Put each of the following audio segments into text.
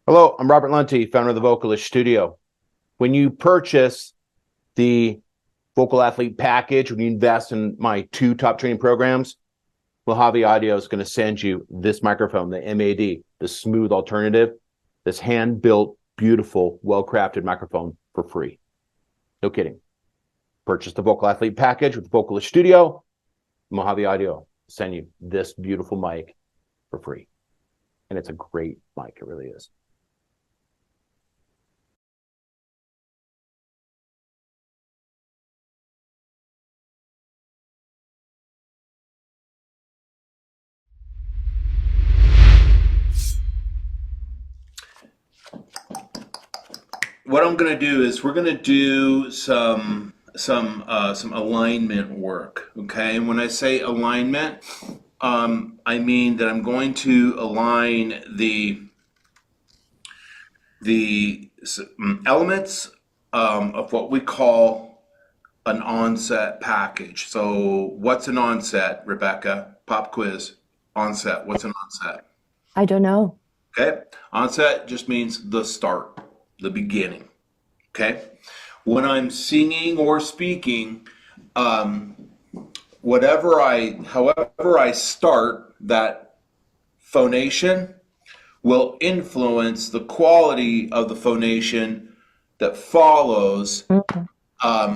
Hello, I'm Robert Lunte, founder of the Vocalist Studio. When you purchase the Vocal Athlete Package, when you invest in my 2 top training programs, Mojave Audio is going to send you this microphone, the MAD, the smooth alternative, this hand-built, beautiful, well-crafted microphone for free. No kidding. Purchase the Vocal Athlete Package with Vocalist Studio, Mojave Audio will send you this beautiful mic for free. And it's a great mic, it really is. What I'm going to do is we're going to do some alignment work. Okay, and when I say alignment, I mean that I'm going to align the elements of what we call an onset package. So what's an onset, Rebecca? Pop quiz. Onset. What's an onset? I don't know. Okay. Onset just means the start, the beginning. Okay. When I'm singing or speaking, however I start that phonation will influence the quality of the phonation that follows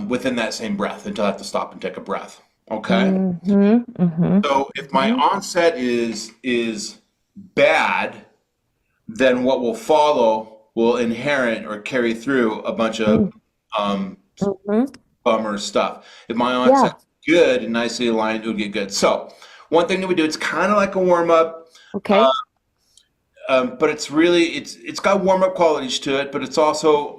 within that same breath until I have to stop and take a breath. Okay. So if my onset is bad, then what will follow will inherit or carry through a bunch of bummer stuff. If my onset's good and nicely aligned, it would get good. So one thing that we do, it's kind of like a warm-up. Okay. But it's got warm-up qualities to it, but it's also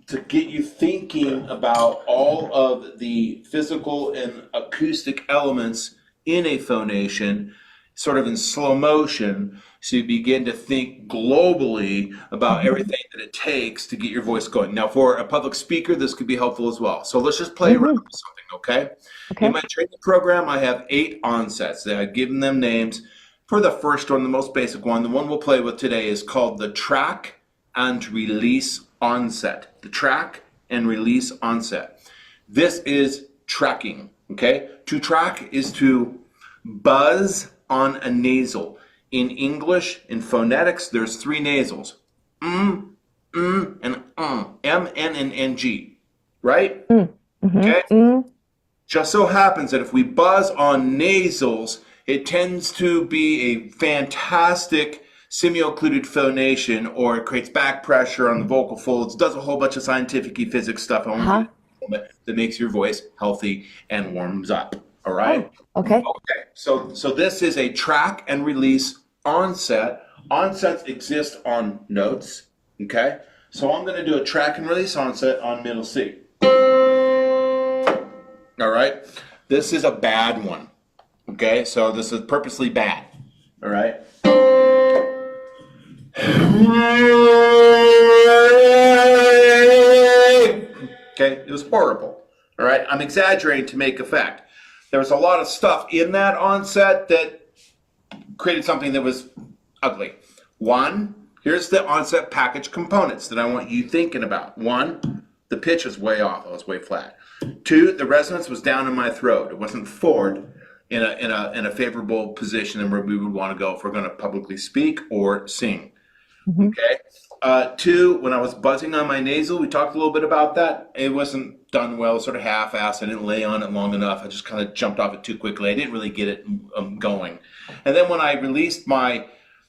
to get you thinking about all of the physical and acoustic elements in a phonation, sort of in slow motion, so you begin to think globally about everything that it takes to get your voice going. Now, for a public speaker, this could be helpful as well. So let's just play around with something, okay? In my training program, I have 8 onsets. I've given them names. For the first one, the most basic one, the one we'll play with today is called the track and release onset. The track and release onset. This is tracking, okay? To track is to buzz on a nasal. In English, in phonetics, there's 3 nasals. And M, N, and Ng, right? Okay? Just so happens that if we buzz on nasals, it tends to be a fantastic semi-occluded phonation, or it creates back pressure on the vocal folds, does a whole bunch of scientific physics stuff that makes your voice healthy and warms up. All right? Okay. Okay. So this is a track and release onset. Onsets exist on notes. Okay? So I'm going to do a track and release onset on middle C. All right? This is a bad one. Okay, so this is purposely bad. All right. Okay, it was horrible. All right, I'm exaggerating to make effect. There was a lot of stuff in that onset that created something that was ugly. 1, here's the onset package components that I want you thinking about. 1, the pitch was way off. It was way flat. 2, the resonance was down in my throat. It wasn't forward in a favorable position and where we would want to go if we're going to publicly speak or sing. Okay. 2, when I was buzzing on my nasal, we talked a little bit about that. It wasn't done well, sort of half-assed. I didn't lay on it long enough. I just kind of jumped off it too quickly. I didn't really get it going. And then when I released my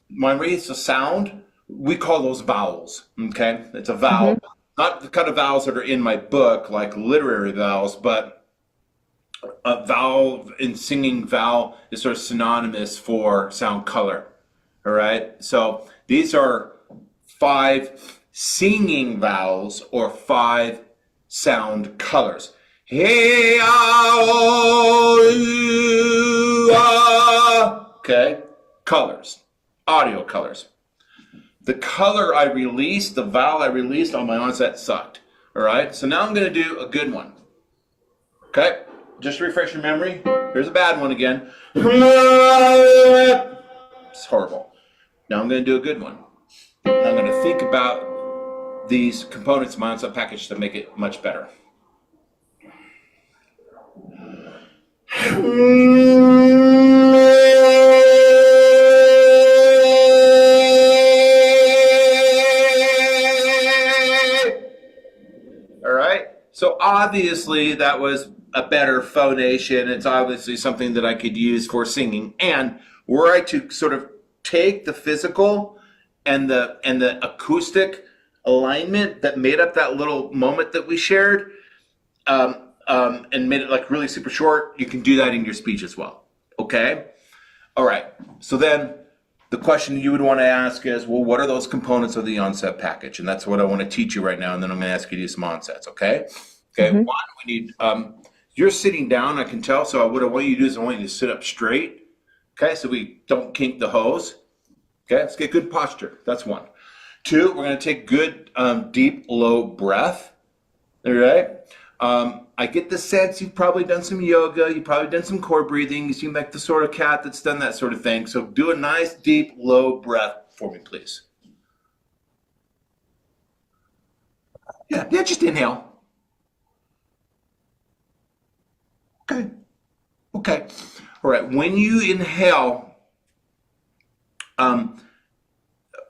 release of sound, we call those vowels. Okay, it's a vowel, not the kind of vowels that are in my book, like literary vowels, but a vowel in singing, vowel is sort of synonymous for sound color. All right, so these are 5 singing vowels or 5 sound colors. Hey, okay, colors, audio colors. The color I released, the vowel I released on my onset sucked. All right, so now I'm going to do a good one. Okay. Just to refresh your memory, here's a bad one again. It's horrible. Now I'm going to do a good one. And I'm going to think about these components in my onset package to make it much better. All right. So obviously that was a better phonation. It's obviously something that I could use for singing. And were I to sort of take the physical and the acoustic alignment that made up that little moment that we shared, and made it like really super short, you can do that in your speech as well. Okay. All right. So then the question you would want to ask is, well, what are those components of the onset package? And that's what I want to teach you right now. And then I'm going to ask you to do some onsets. Okay. Okay. One, we need, you're sitting down, I can tell. So what I want you to do is I want you to sit up straight. Okay. So we don't kink the hose. Okay. Let's get good posture. That's one. Two, we're going to take good, deep, low breath. All right. I get the sense you've probably done some yoga, you've probably done some core breathing, you seem like the sort of cat that's done that sort of thing. So do a nice, deep, low breath for me, please. Yeah, just inhale. Okay. Okay. All right, when you inhale,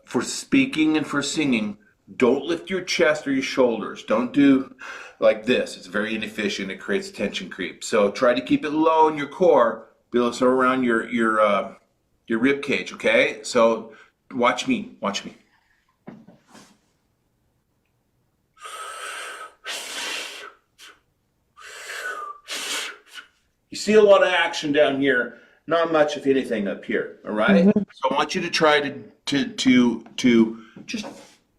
for speaking and for singing, don't lift your chest or your shoulders. Don't do like this. It's very inefficient. It creates tension creep. So try to keep it low in your core, below so around your rib cage. Okay. So watch me. Watch me. You see a lot of action down here. Not much, if anything, up here. All right. So I want you to try to just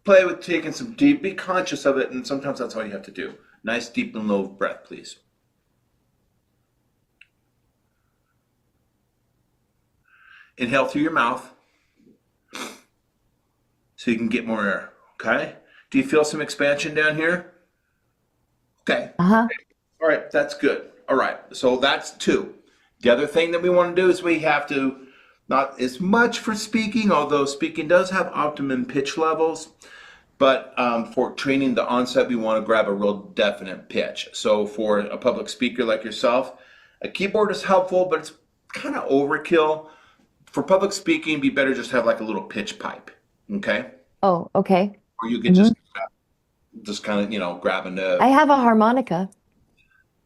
play with taking some deep, be conscious of it, and sometimes that's all you have to do. Nice, deep, and low breath, please. Inhale through your mouth so you can get more air, okay? Do you feel some expansion down here? Okay. All right, that's good. All right, so that's two. The other thing that we want to do is we have to, not as much for speaking, although speaking does have optimum pitch levels, but for training the onset, we want to grab a real definite pitch. So for a public speaker like yourself, a keyboard is helpful, but it's kind of overkill. For public speaking, it'd be better just have like a little pitch pipe, okay? Oh, okay. Or you could just kind of, you know, grab a... I have a harmonica.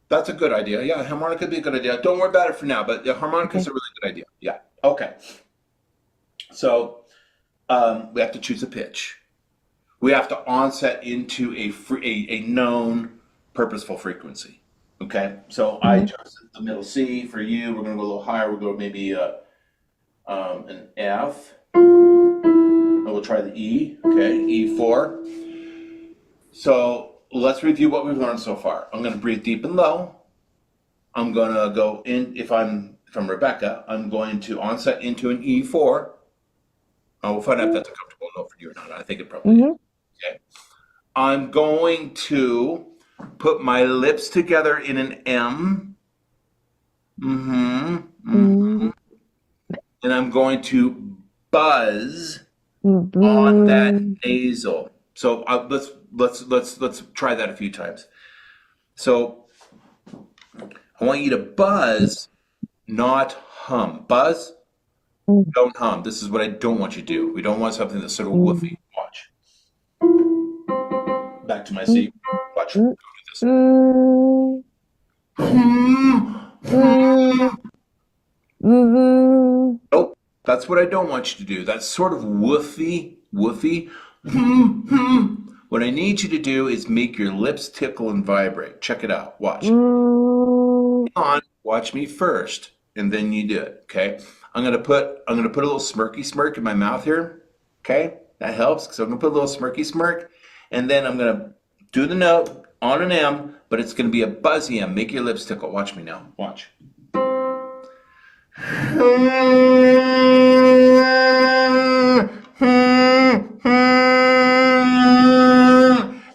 That's a good idea. Yeah, harmonica would be a good idea. Don't worry about it for now, but the harmonica is a really good idea. Yeah, okay. So we have to choose a pitch. We have to onset into a known purposeful frequency. Okay, so I chose the middle C. For you, we're going to go a little higher. We'll go maybe an F. And we'll try the E. Okay, E4. So let's review what we've learned so far. I'm going to breathe deep and low. I'm going to go in, if I'm Rebecca, I'm going to onset into an E4. We'll find out if that's a comfortable note for you or not. I think it probably is. Okay. I'm going to put my lips together in an M. And I'm going to buzz on that nasal. So let's try that a few times. So I want you to buzz, not hum. Buzz, don't hum. This is what I don't want you to do. We don't want something that's sort of woofy. Watch. Back to my seat. Watch. Go to this. Nope. That's what I don't want you to do. That's sort of woofy. What I need you to do is make your lips tickle and vibrate. Check it out. Watch. Come on. Watch me first, and then you do it. Okay. I'm gonna put a little smirky smirk in my mouth here. Okay. That helps because I'm gonna put a little smirky smirk, and then I'm gonna do the note on an M, but it's gonna be a buzzy M. Make your lips tickle. Watch me now. Watch.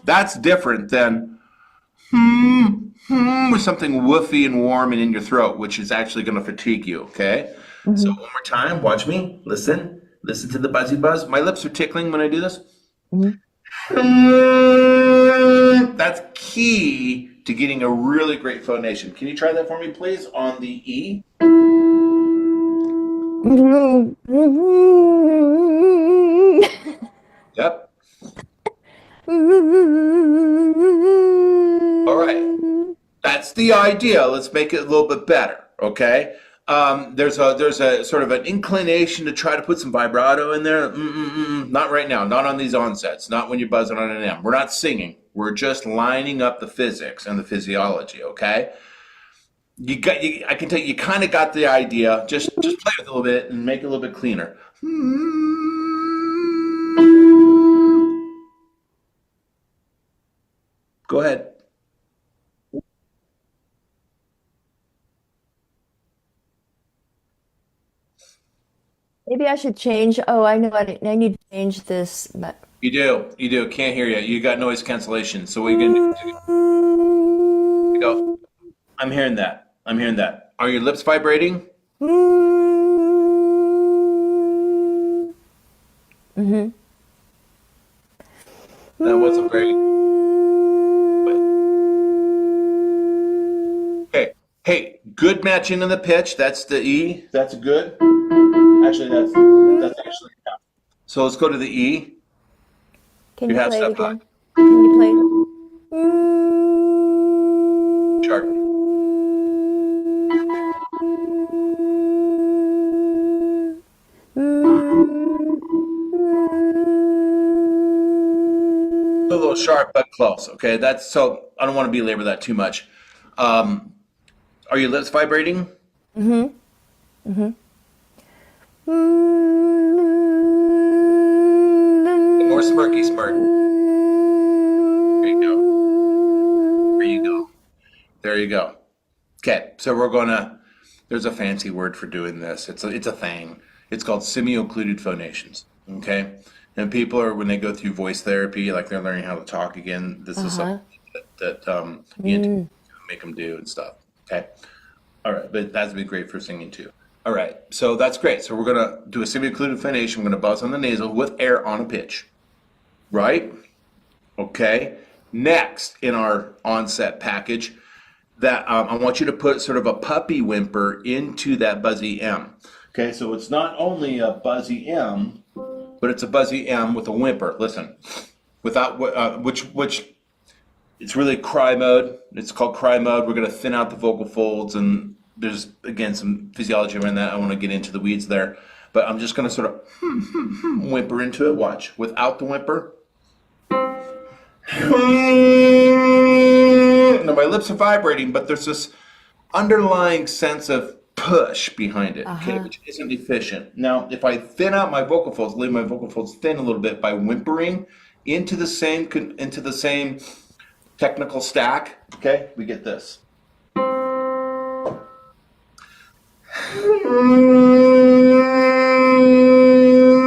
That's different than with something woofy and warm and in your throat, which is actually going to fatigue you, okay? So one more time, watch me, listen. Listen to the buzzy buzz. My lips are tickling when I do this. Mhm. That's key to getting a really great phonation. Can you try that for me, please, on the E? Yep. All right. That's the idea. Let's make it a little bit better, okay? There's a sort of an inclination to try to put some vibrato in there. Not right now. Not on these onsets. Not when you're buzzing on an M. We're not singing. We're just lining up the physics and the physiology, okay? I can tell you kind of got the idea. Just play with it a little bit and make it a little bit cleaner. Go ahead. Maybe I should change. Oh, I know. I need to change this. You do. You do. Can't hear you. You got noise cancellation. So what are you gonna do? Here you go. I'm hearing that. I'm hearing that. Are your lips vibrating? Mm-hmm. That wasn't very. Okay. Hey, good matching in the pitch. That's the E. That's good. Actually, that's actually. Yeah. So let's go to the E. Can You you have play it stuff high. again? Can you play? Sharp. A little sharp but close. Okay, that's so. I don't want to belabor that too much. Um, are your lips vibrating? Mm-hmm. Mm-hmm. More smirky smirk. There you go. There you go. There you go. Okay, so we're gonna. There's a fancy word for doing this. It's a thing. It's called semi-occluded phonations. Okay, and people are when they go through voice therapy, like they're learning how to talk again. This is Uh-huh. something that you make them do and stuff. Okay, all right, but that's been great for singing too. All right, so that's great. So we're gonna do a semi-occluded phonation. We're gonna buzz on the nasal with air on a pitch, right? Okay. Next in our onset package, that I want you to put sort of a puppy whimper into that buzzy M. Okay, so it's not only a buzzy M, but it's a buzzy M with a whimper. Listen, without which it's really cry mode. It's called cry mode. We're going to thin out the vocal folds, and there's again some physiology around that. I want to get into the weeds there, but I'm just going to sort of whimper into it. Watch without the whimper. Now my lips are vibrating, but there's this underlying sense of push behind it, okay, Uh-huh. which isn't efficient. Now, if I thin out my vocal folds, leave my vocal folds thin a little bit by whimpering into the same technical stack, okay, we get this.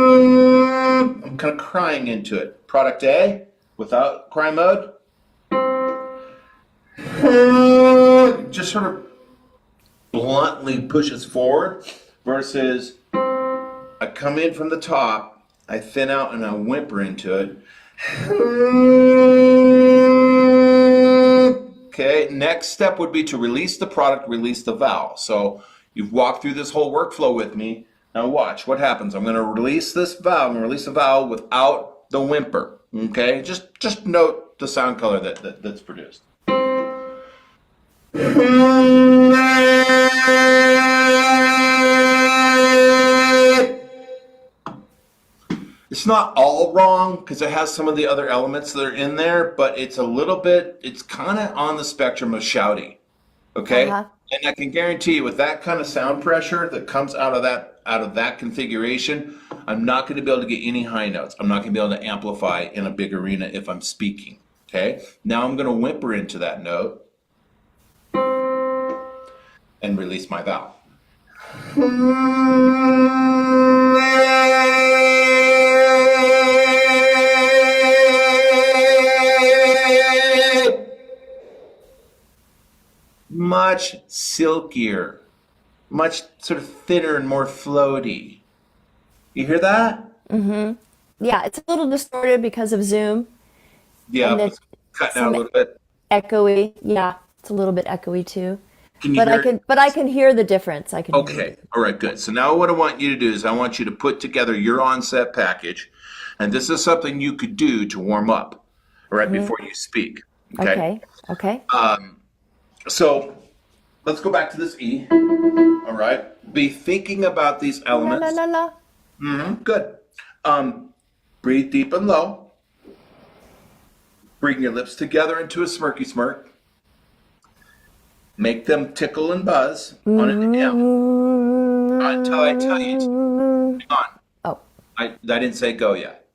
I'm kind of crying into it. Product A, without cry mode, just sort of bluntly pushes forward versus I come in from the top, I thin out and I whimper into it. Okay, next step would be to release the product, release the vowel. So you've walked through this whole workflow with me. Now watch what happens. I'm going to release this vowel. I'm going to release the vowel without the whimper. Okay, just note the sound color that's produced. It's not all wrong because it has some of the other elements that are in there, but it's a little bit, it's kind of on the spectrum of shouty. Okay? Uh-huh. And I can guarantee you with that kind of sound pressure that comes out of that configuration, I'm not going to be able to get any high notes. I'm not going to be able to amplify in a big arena if I'm speaking. Okay? Now I'm going to whimper into that note and release my vowel. Much silkier, much sort of thinner and more floaty. You hear that? Yeah, it's a little distorted because of Zoom Yeah, and then it's cutting out a some little bit. echoey. Yeah, it's a little bit echoey too. Can you hear it? But I can hear the difference. I can hear the Okay. difference. All right, good. So now what I want you to do is I want you to put together your on-set package, and this is something you could do to warm up right before you speak. Okay. Okay. Okay. So let's go back to this E. All right. Be thinking about these La la elements. la la. Good. Breathe deep and low. Bring your lips together into a smirky smirk. Make them tickle and buzz on an M until I tell you to. Hang on. Oh, I didn't say go yet.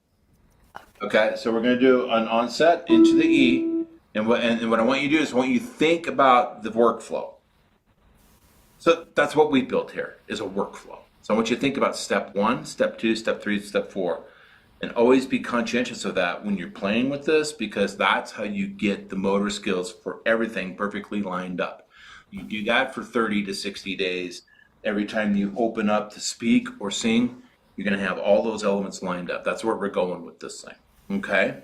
Okay, so we're going to do an onset into the E. And what I want you to do is I want you to think about the workflow. So that's what we built here is a workflow. So I want you to think about step 1, step 2, step 3, step 4. And always be conscientious of that when you're playing with this because that's how you get the motor skills for everything perfectly lined up. You do that for 30 to 60 days. Every time you open up to speak or sing, you're going to have all those elements lined up. That's where we're going with this thing. Okay?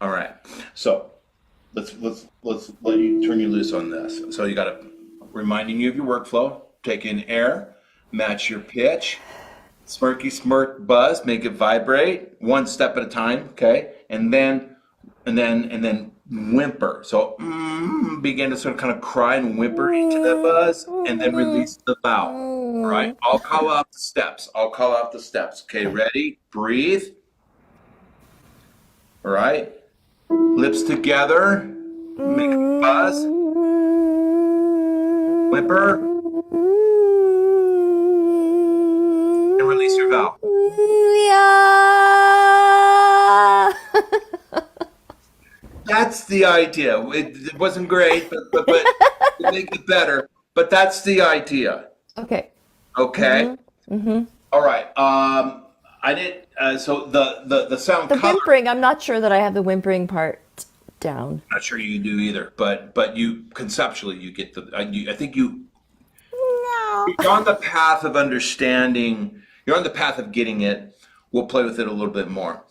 All right. So let's let you turn you loose on this. So you got to reminding you of your workflow. Take in air, match your pitch. Smirky smirk buzz, make it vibrate one step at a time, okay? And then whimper. So begin to sort of kind of cry and whimper into that buzz and then release the vowel. All right? I'll call out the steps. Okay, ready? Breathe. All right? Lips together. Make a buzz. Whimper. And release your vowel. yeah. That's the idea. It wasn't great, but to make it better. But that's the idea. Okay. Okay. All right. I did. So the sound The color. whimpering, I'm not sure that I have the whimpering part down. Not sure you do either. But you conceptually you get the. I think No. you're on the path of understanding. You're on the path of getting it. We'll play with it a little bit more.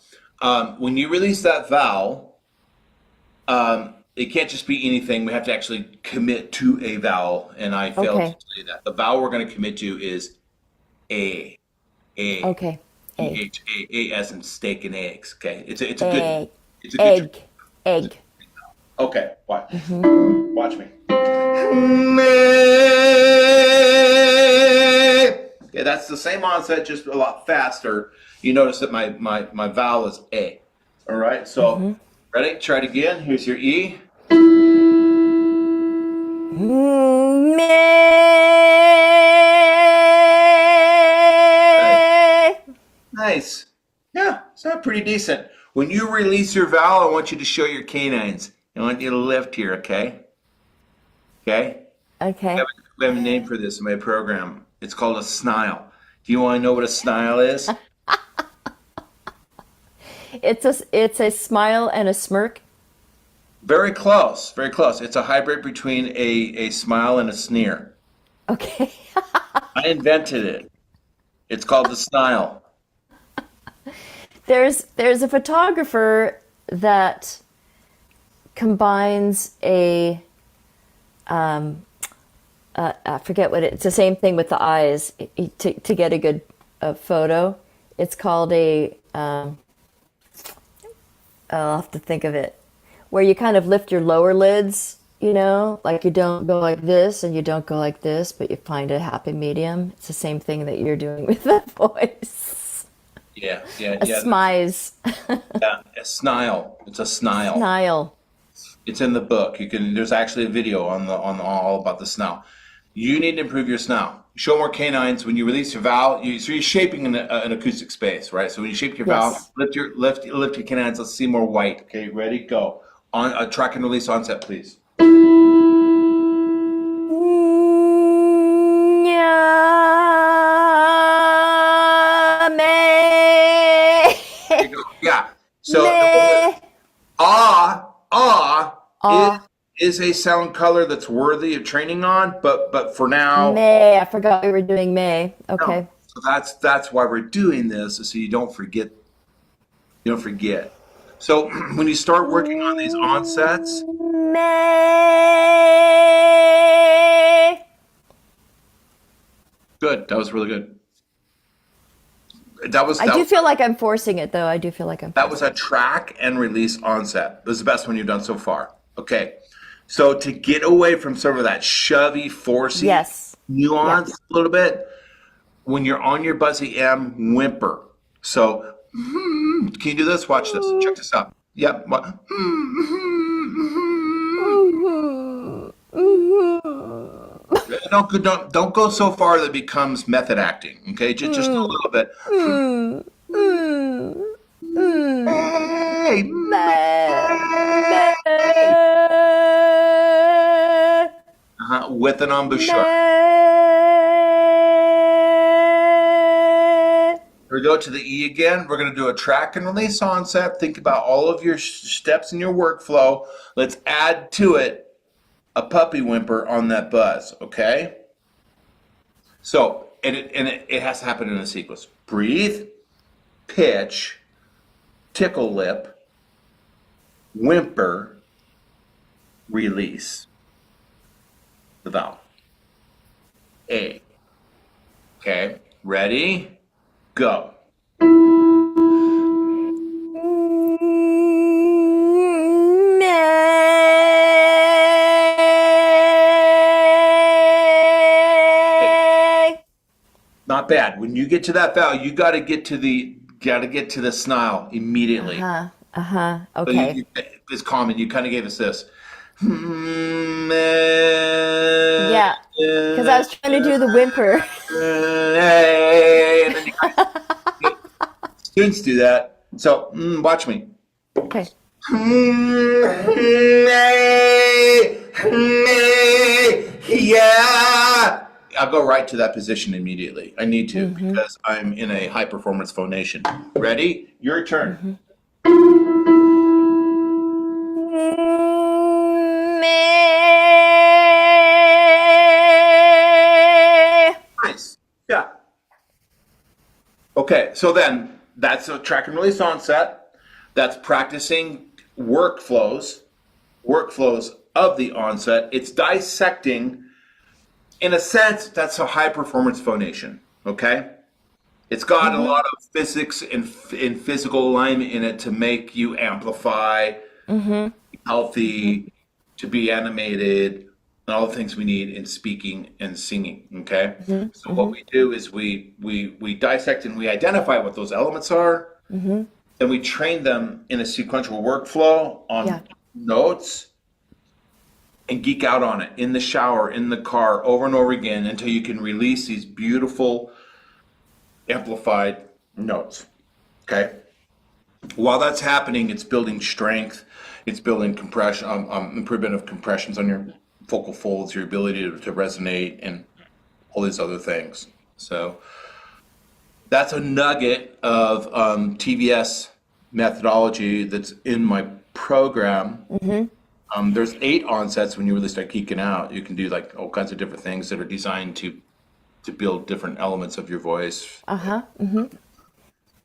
When you release that vowel. It can't just be anything. We have to actually commit to a vowel, and I failed Okay. to tell you that. The vowel we're going to commit to is A. A. Okay. Egg. A as in steak and eggs. Okay, it's a good Egg. it's a good. Egg. Okay, watch me. Okay, that's the same onset, just a lot faster. You notice that my vowel is A. All right, so ready? Try it again. Here's your E. Nice. Yeah, it's not pretty decent. When you release your vowel, I want you to show your canines. I want you to lift here, okay? Okay? Okay. We have a name for this in my program. It's called a snile. Do you want to know what a snile is? It's a smile and a smirk. Very close, very close. It's a hybrid between a smile and a sneer. Okay. I invented it. It's called the snile. There's a photographer that combines I forget what it's the same thing with the eyes to get a good photo. It's called I'll have to think of it, where you kind of lift your lower lids, like you don't go like this and you don't go like this, but you find a happy medium. It's the same thing that you're doing with the voice. Yeah. A smize. Yeah, a snile. It's a snile. Nile. It's in the book. There's actually a video on all about the snile. You need to improve your snile. Show more canines when you release your vowel. So you're shaping an acoustic space, right? So when you shape your vowel, Yes. lift your canines. Let's see more white. Okay, ready? Go. On track and release onset, please. There you go. Yeah. So Ah. is a sound color that's worthy of training on, but for now, May. I forgot we were doing May. Okay. no. So that's why we're doing this, is so you don't forget. You don't forget. So when you start working on these onsets, May. good. That was really good. That was I that do was feel like I'm forcing it, though. I do feel like I'm that was forcing a it. track and release onset. This is the best one you've done so far. Okay. So to get away from some of that shovey, forcey Yes. Yeah. nuance a little bit, when you're on your buzzy M, whimper. So can you do this? Watch this. Check this out. Yep. Don't go so far that it becomes method acting. Okay, just a little bit. Hey, with an embouchure. We go to the E again. We're going to do a track and release onset. Think about all of your steps in your workflow. Let's add to it a puppy whimper on that buzz. Okay. So it has to happen in a sequence. Breathe, pitch, tickle lip, whimper, release. The vowel. A. Okay. Ready? Go. Not bad. When you get to that vowel, you got to get to the snarl immediately. Uh-huh. Uh-huh. So Okay. it's common. You kind of gave us this. Yeah. Because I was trying to do the whimper. And then you kind of, students do that. So watch me. Okay. Yeah. I'll go right to that position immediately. I need to because I'm in a high performance phonation. Ready? Your turn. Nice. Yeah. Okay, so then that's a track and release onset. That's practicing workflows of the onset. It's dissecting, in a sense, that's a high performance phonation. Okay, it's got a lot of physics and physical alignment in it to make you amplify, healthy, to be animated, and all the things we need in speaking and singing. Okay, so what we do is we dissect and we identify what those elements are, then we train them in a sequential workflow on Yeah. notes and geek out on it in the shower, in the car, over and over again until you can release these beautiful amplified notes. Okay. While that's happening, it's building strength, it's building compression, improvement of compressions on your vocal folds, your ability to resonate, and all these other things. So that's a nugget of TVS methodology that's in my program. There's 8 onsets when you really start geeking out. You can do like all kinds of different things that are designed to build different elements of your voice. Uh-huh.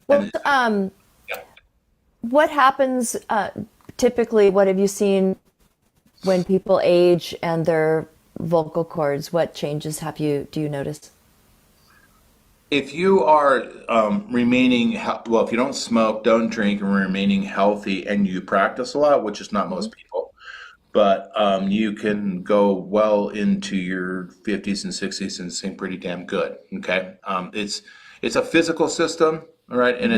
Well, And yeah. what happens typically, what have you seen when people age and their vocal cords? What changes do you notice? If you are remaining, well, if you don't smoke, don't drink, and remaining healthy, and you practice a lot, which is not most people, but you can go well into your 50s and 60s and sing pretty damn good. Okay, it's a physical system, all right, and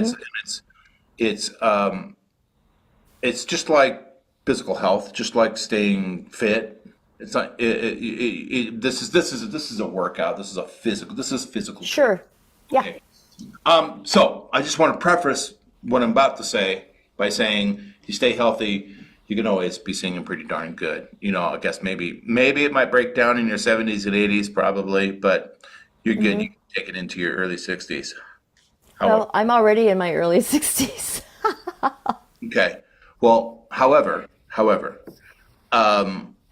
it's just like physical health, just like staying fit. It's not. This is a workout. This is physical. This is physical. Sure. Yeah. Okay. So I just want to preface what I'm about to say by saying, if you stay healthy, you can always be singing pretty darn good. I guess maybe it might break down in your 70s and 80s, probably, but you're good. You can take it into your early 60s. However, Well, I'm already in my early 60s. okay. Well, however,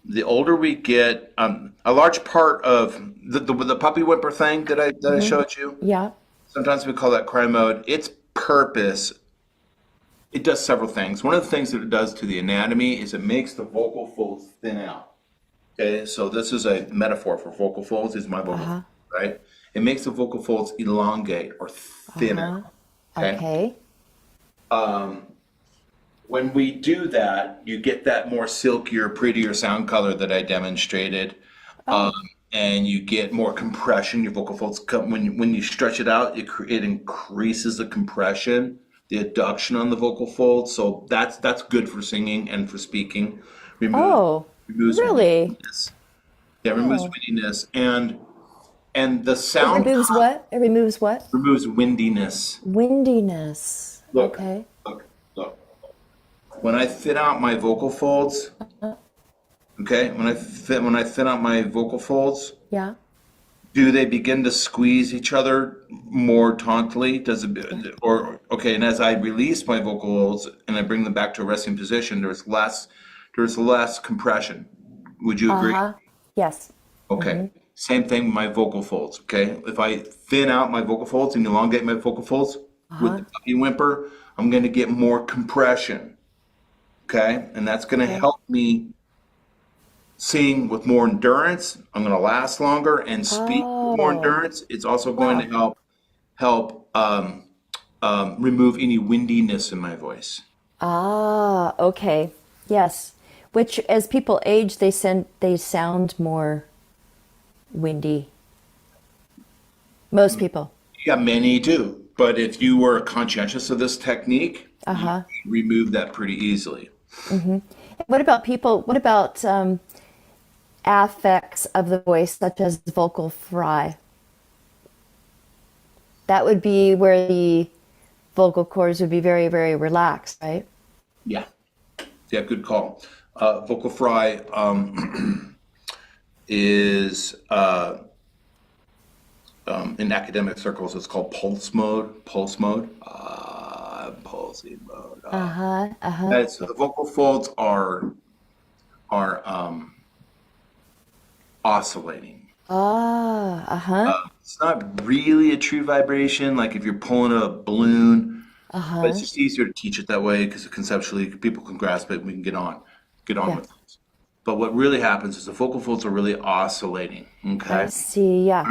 the older we get, a large part of the puppy whimper thing that I showed you. Yeah. Sometimes we call that cry mode. Its purpose, it does several things. One of the things that it does to the anatomy is it makes the vocal folds thin out. Okay, so this is a metaphor for vocal folds. Is my vocal Uh-huh. folds, right? It makes the vocal folds elongate or Uh-huh. thinner. Okay. Okay. When we do that, you get that more silkier, prettier sound color that I demonstrated. Um, Oh. and you get more compression. Your vocal folds come when you stretch it out, it increases the compression, the adduction on the vocal folds. So that's good for singing and for speaking. Remove Oh, removes really? windiness. Yeah, removes Oh. windiness and the It sound removes what? It removes what? removes windiness. Windiness. Look, Okay. look, look. When I thin out my vocal folds, okay, when I thin out my vocal folds, Yeah. do they begin to squeeze each other more tauntily? Does it, or okay? And as I release my vocal folds and I bring them back to a resting position, there's less compression. Would you agree? Uh-huh. Yes. Okay. Same thing with my vocal folds. Okay. If I thin out my vocal folds and elongate my vocal folds with Uh-huh. the puppy whimper, I'm going to get more compression. Okay. And that's going to Okay. help me sing with more endurance. I'm going to last longer and speak with more Oh, endurance. It's also going to wow. help remove any windiness in my voice. Ah, okay. Yes. Which, as people age, they sound more windy. Most people. Yeah, many do. But if you were conscientious of this technique, you Uh-huh. can remove that pretty easily. What about people? What about affects of the voice, such as vocal fry? That would be where the vocal cords would be very, very relaxed, right? Yeah. Yeah, good call. Vocal fry is in academic circles, it's called pulse mode. Pulse mode. Pulsing mode. Uh-huh. Uh-huh. And so the vocal folds are oscillating. Ah, uh-huh. It's not really a true vibration, like if you're pulling a balloon, but it's Uh-huh. just easier to teach it that way because conceptually people can grasp it and we can get on with Yes. things. But what really happens is the vocal folds are really oscillating. I Okay. see. Yeah.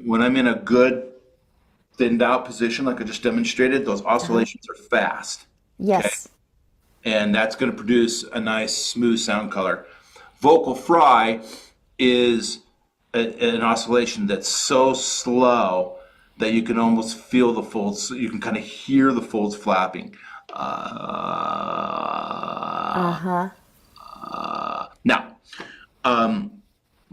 When I'm in a good thinned out position, like I just demonstrated, those Uh-huh. oscillations are fast. Okay. Yes. And that's going to produce a nice smooth sound color. Vocal fry is an oscillation that's so slow that you can almost feel the folds. You can kind of hear the folds flapping. Uh-huh. Now,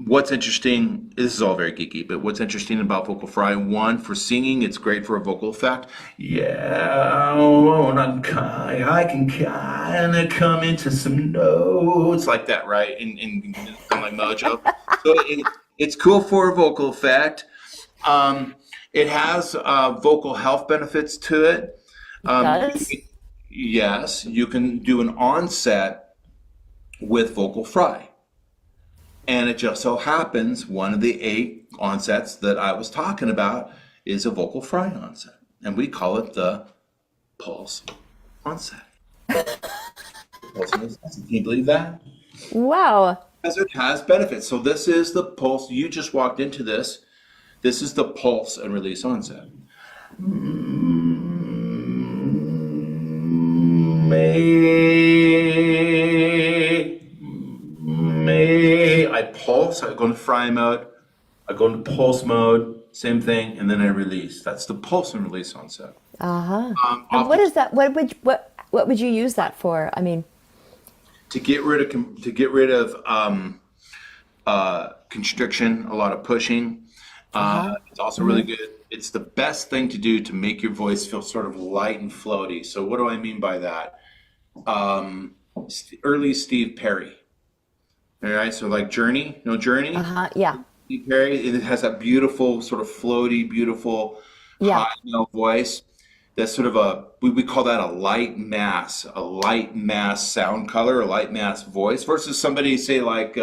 what's interesting, this is all very geeky, but what's interesting about vocal fry, one, for singing, it's great for a vocal effect. Yeah, oh, I can kind of come into some notes like that, right? In kind of like Mojo. So it's cool for a vocal effect. It has vocal health benefits to it. It Um, does. yes, you can do an onset with vocal fry. And it just so happens one of the 8 onsets that I was talking about is a vocal fry onset. And we call it the pulse onset. Pulse onset. Can you believe that? Wow. Because it has benefits. So this is the pulse. You just walked into this. This is the pulse and release onset. May I pulse, I go into fry mode, I go into pulse mode, same thing, and then I release. That's the pulse and release onset. Uh-huh. And what Often is that? What would you use that for? I mean, to get rid of constriction, a lot of pushing. uh-huh. It's also really Mm-hmm. good. It's the best thing to do to make your voice feel sort of light and floaty. So what do I mean by that? Early Steve Perry. All right, so like Journey, no Journey? Uh-huh. Yeah. Steve Perry, it has that beautiful, sort of floaty, beautiful, Yeah. high male voice. That's sort of we call that a light mass sound color, a light mass voice versus somebody say like,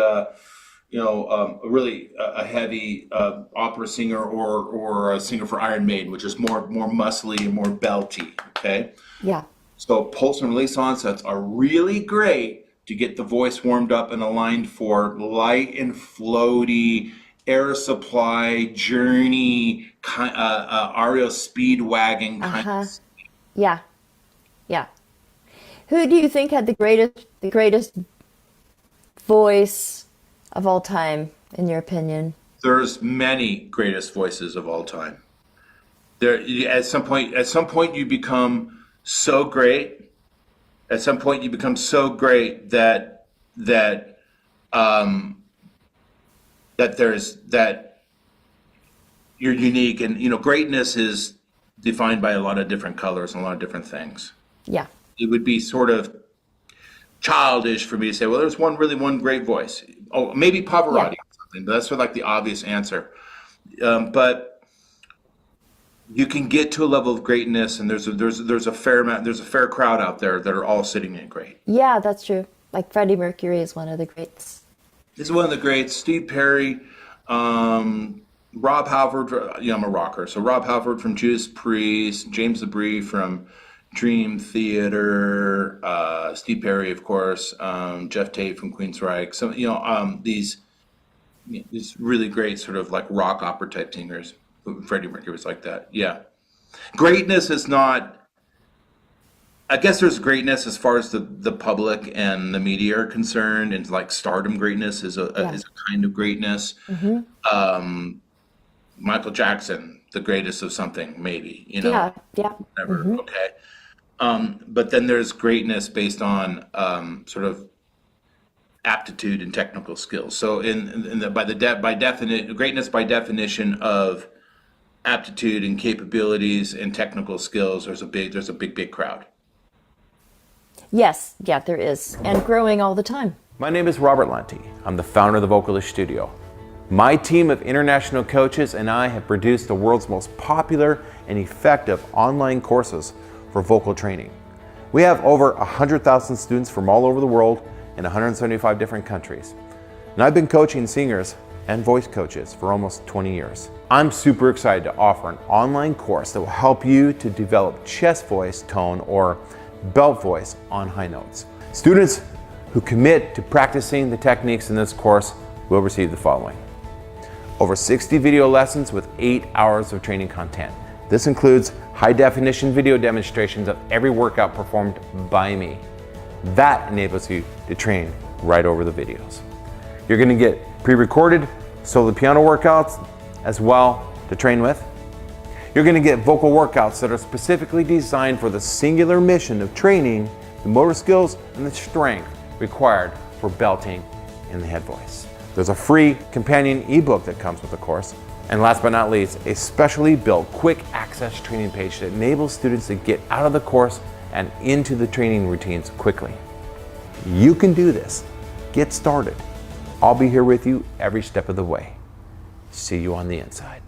a heavy opera singer or a singer for Iron Maiden, which is more muscly and more belty. Okay, Yeah. so pulse and release onsets are really great to get the voice warmed up and aligned for light and floaty air supply journey REO Speedwagon kind Uh-huh. of. Yeah. Yeah. Who do you think had the greatest voice of all time, in your opinion? There's many greatest voices of all time. There, at some point you become so great. At some point you become so great that um, that you're unique, and greatness is defined by a lot of different colors and a lot of different things. Yeah. It would be sort of childish for me to say, well, there's one great voice. Oh, maybe Yeah. Pavarotti or something, but that's sort of like the obvious answer. But you can get to a level of greatness, and there's a fair amount, there's a fair crowd out there that are all sitting in great. Yeah, that's true. Like Freddie Mercury is one of the greats. This is one of the greats. Steve Perry, Rob Halford. I'm a rocker, so Rob Halford from Judas Priest, James LaBrie from Dream Theater, Steve Perry, of course, Jeff Tate from Queensryche. So these really great sort of like rock opera type singers. Freddie Mercury was like that. Yeah, greatness is not. I guess there's greatness as far as the public and the media are concerned, and like stardom greatness is a Yeah. is a kind of greatness. Um, Michael Jackson, the greatest of something, maybe, Yeah. Yeah. whatever. Okay. But then there's greatness based on sort of aptitude and technical skills. So by definition, greatness by definition of aptitude and capabilities and technical skills, there's a big crowd. Yes. Yeah, there is. And growing all the time. My name is Robert Lunte. I'm the founder of the Vocalist Studio. My team of international coaches and I have produced the world's most popular and effective online courses for vocal training. We have over 100,000 students from all over the world in 175 different countries. And I've been coaching singers and voice coaches for almost 20 years. I'm super excited to offer an online course that will help you to develop chest voice tone or belt voice on high notes. Students who commit to practicing the techniques in this course will receive the following: over 60 video lessons with 8 hours of training content. This includes high definition video demonstrations of every workout performed by me. That enables you to train right over the videos. You're going to get pre-recorded solo piano workouts as well to train with. You're going to get vocal workouts that are specifically designed for the singular mission of training the motor skills and the strength required for belting in the head voice. There's a free companion ebook that comes with the course. And last but not least, a specially built quick access training page that enables students to get out of the course and into the training routines quickly. You can do this. Get started. I'll be here with you every step of the way. See you on the inside.